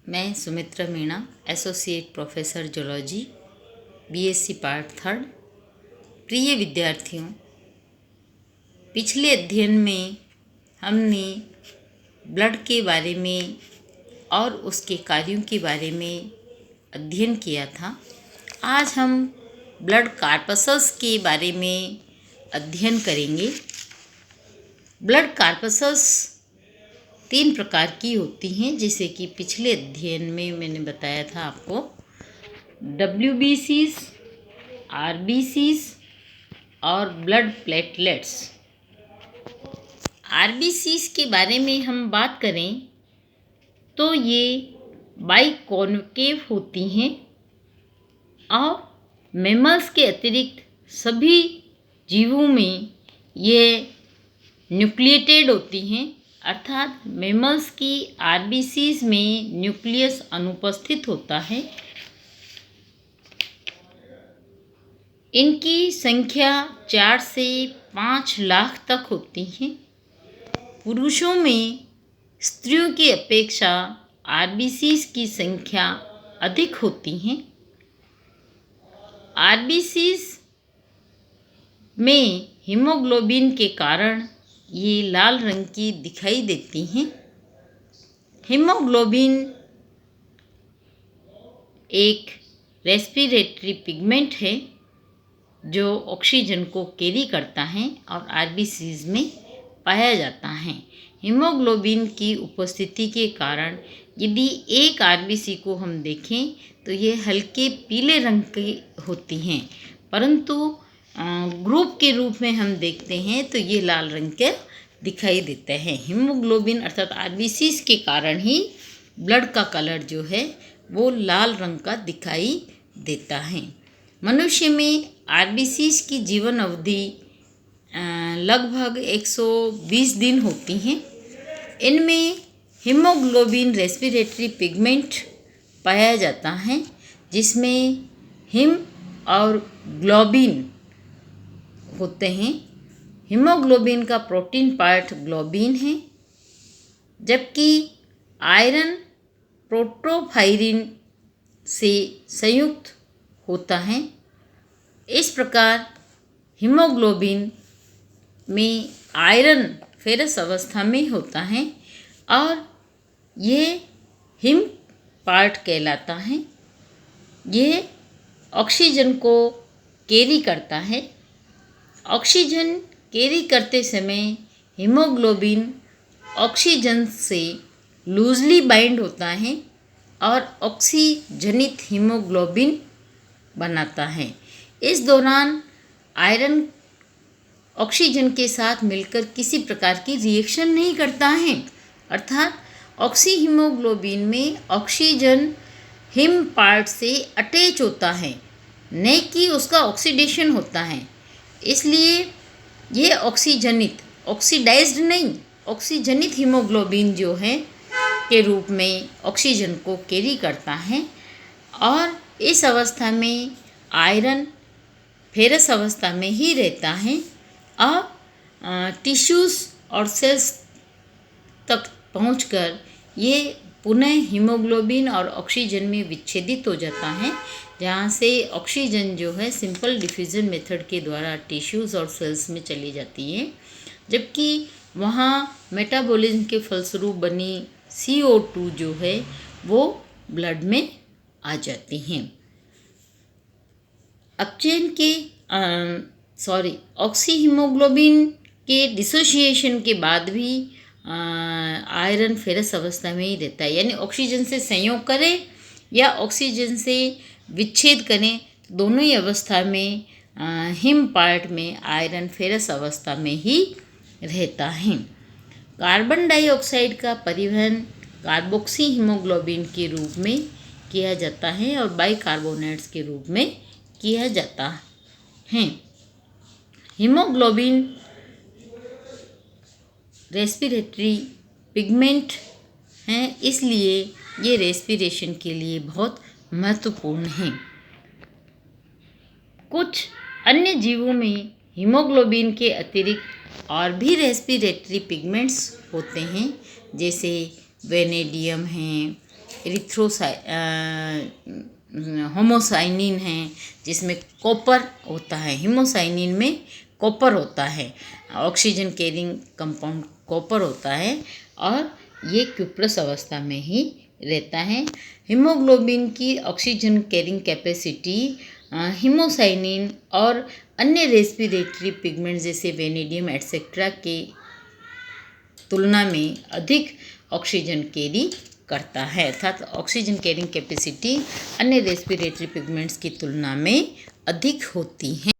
मैं Sumitra Meena, associate professor zoology, BSc part 3। प्रिय विद्यार्थियों, पिछले अध्ययन में हमने ब्लड के बारे में और उसके कार्यों के बारे में अध्ययन किया था। आज हम ब्लड कार्पसल्स के बारे में अध्ययन करेंगे। ब्लड कार्पसल्स 3 प्रकार की होती हैं, जैसे कि पिछले अध्ययन में मैंने बताया था आपको। WBCs, RBCs और ब्लड प्लेटलेट्स। RBCs के बारे में हम बात करें तो ये बाइकॉन्केव होती हैं और मैमल्स के अतिरिक्त सभी जीवों में ये न्यूक्लिएटेड होती हैं, अर्थात मैमल्स की RBCs में न्यूक्लियस अनुपस्थित होता है। इनकी संख्या 4 से 5 लाख तक होती है। पुरुषों में स्त्रियों की अपेक्षा RBCs की संख्या अधिक होती हैं। RBCs में हीमोग्लोबिन के कारण ये लाल रंग की दिखाई देती हैं। हीमोग्लोबिन एक रेस्पिरेटरी पिगमेंट है जो ऑक्सीजन को कैरी करता है और RBCs में पाया जाता है। हीमोग्लोबिन की उपस्थिति के कारण यदि एक RBC को हम देखें तो ये हल्के पीले रंग की होती हैं, परंतु ग्रुप के रूप में हम देखते हैं तो ये लाल रंग के दिखाई देते हैं। हीमोग्लोबिन अर्थात RBCs के कारण ही ब्लड का कलर जो है वो लाल रंग का दिखाई देता है। मनुष्य में RBCs की जीवन अवधि लगभग 120 दिन होती हैं। इनमें हीमोग्लोबिन रेस्पिरेटरी पिगमेंट पाया जाता है, जिसमें हिम और ग्लोबिन होते हैं। हीमोग्लोबिन का प्रोटीन पार्ट ग्लोबिन है, जबकि आयरन प्रोटोफायरिन से संयुक्त होता है। इस प्रकार हीमोग्लोबिन में आयरन फेरस अवस्था में होता है और ये हिम पार्ट कहलाता है। ये ऑक्सीजन को कैरी करता है। ऑक्सीजन कैरी करते समय हीमोग्लोबिन ऑक्सीजन से लूजली बाइंड होता है और ऑक्सीजनित हीमोग्लोबिन बनाता है। इस दौरान आयरन ऑक्सीजन के साथ मिलकर किसी प्रकार की रिएक्शन नहीं करता है, अर्थात ऑक्सी हीमोग्लोबिन में ऑक्सीजन हिम पार्ट से अटैच होता है, न कि उसका ऑक्सीडेशन होता है। इसलिए ये ऑक्सीजनित, ऑक्सीडाइज्ड नहीं, ऑक्सीजनित हीमोग्लोबिन जो है के रूप में ऑक्सीजन को कैरी करता है और इस अवस्था में आयरन फेरस अवस्था में ही रहता है और टिश्यूज़ और सेल्स तक पहुंचकर ये पुनः हीमोग्लोबिन और ऑक्सीजन में विच्छेदित हो जाता है, जहाँ से ऑक्सीजन जो है सिंपल डिफ्यूजन मेथड के द्वारा टिश्यूज़ और सेल्स में चली जाती है, जबकि वहाँ मेटाबॉलिज्म के फलस्वरूप बनी CO2 जो है वो ब्लड में आ जाती हैं। अपचयन के ऑक्सी हीमोग्लोबिन के डिसोसिएशन के बाद भी आयरन फेरस अवस्था में ही रहता है, यानी ऑक्सीजन से संयोग करें या ऑक्सीजन से विच्छेद करें, दोनों ही अवस्था में हिम पार्ट में आयरन फेरस अवस्था में ही रहता है। कार्बन डाइऑक्साइड का परिवहन कार्बोक्सी हीमोग्लोबिन के रूप में किया जाता है और बाइकार्बोनेट्स के रूप में किया जाता है। हीमोग्लोबिन रेस्पिरेटरी पिगमेंट हैं, इसलिए ये रेस्पिरेशन के लिए बहुत महत्वपूर्ण हैं। कुछ अन्य जीवों में हीमोग्लोबिन के अतिरिक्त और भी रेस्पिरेटरी पिगमेंट्स होते हैं, जैसे वेनेडियम हैं, होमोसाइनिन है जिसमें कॉपर होता है। हीमोसाइनिन में कॉपर होता है, ऑक्सीजन कैरिंग कंपाउंड कॉपर होता है और ये क्यूप्रस अवस्था में ही रहता है। हीमोग्लोबिन की ऑक्सीजन कैरिंग कैपेसिटी हीमोसाइनिन और अन्य रेस्पिरेटरी पिगमेंट जैसे वेनेडियम एटसेट्रा के तुलना में अधिक ऑक्सीजन कैरी करता है, अर्थात ऑक्सीजन कैरिंग कैपेसिटी अन्य रेस्पिरेटरी पिगमेंट्स की तुलना में अधिक होती है।